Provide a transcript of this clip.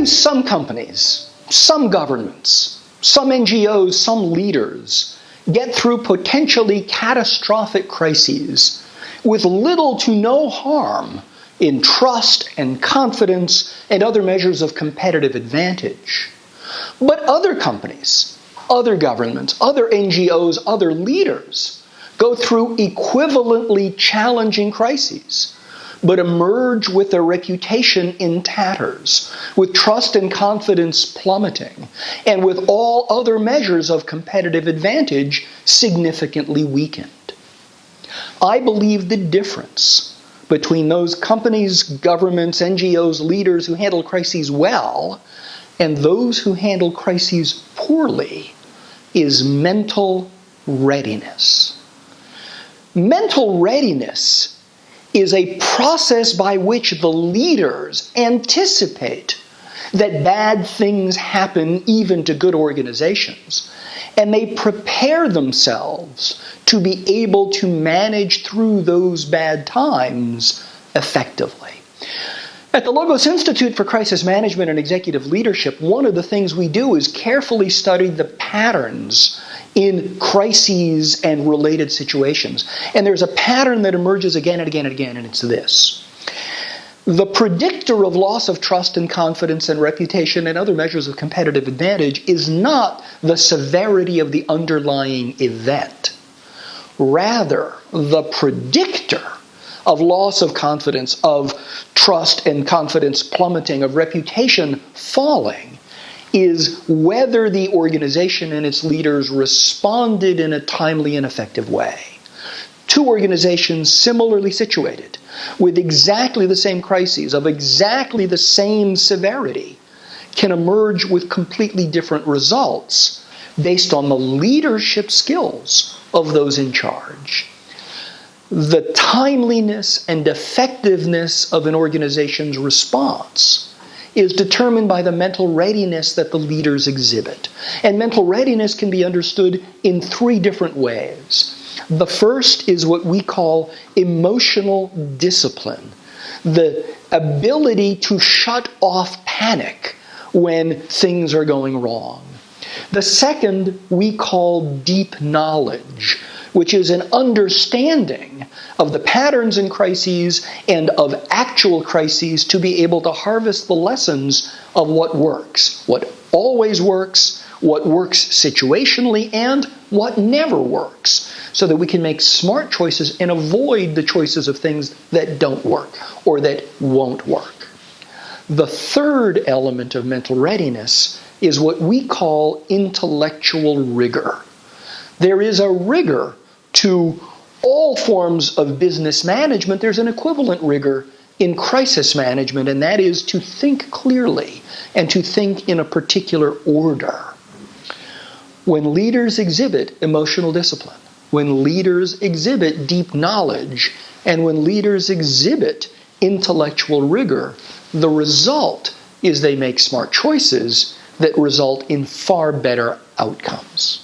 When some companies, some governments, some NGOs, some leaders get through potentially catastrophic crises with little to no harm in trust and confidence and other measures of competitive advantage, but other companies, other governments, other NGOs, other leaders go through equivalently challenging crises, but emerge with their reputation in tatters, with trust and confidence plummeting, and with all other measures of competitive advantage significantly weakened. I believe the difference between those companies, governments, NGOs, leaders who handle crises well and those who handle crises poorly is mental readiness. Mental readiness is a process by which the leaders anticipate that bad things happen even to good organizations, and they prepare themselves to be able to manage through those bad times effectively. At the Logos Institute for Crisis Management and Executive Leadership, one of the things we do is carefully study the patterns in crises and related situations. And there's a pattern that emerges again and again and again, and it's this. The predictor of loss of trust and confidence and reputation and other measures of competitive advantage is not the severity of the underlying event. Rather, the predictor of loss of confidence, of trust and confidence plummeting, of reputation falling, is whether the organization and its leaders responded in a timely and effective way. Two organizations similarly situated, with exactly the same crises, of exactly the same severity, can emerge with completely different results based on the leadership skills of those in charge. The timeliness and effectiveness of an organization's response is determined by the mental readiness that the leaders exhibit. And mental readiness can be understood in three different ways. The first is what we call emotional discipline, the ability to shut off panic when things are going wrong. The second we call deep knowledge, which is an understanding of the patterns in crises and of actual crises to be able to harvest the lessons of what works, what always works, what works situationally, and what never works, so that we can make smart choices and avoid the choices of things that don't work or that won't work. The third element of mental readiness is what we call intellectual rigor. There is a rigor to all forms of business management. There's an equivalent rigor in crisis management, and that is to think clearly and to think in a particular order. When leaders exhibit emotional discipline, when leaders exhibit deep knowledge, and when leaders exhibit intellectual rigor, the result is they make smart choices that result in far better outcomes.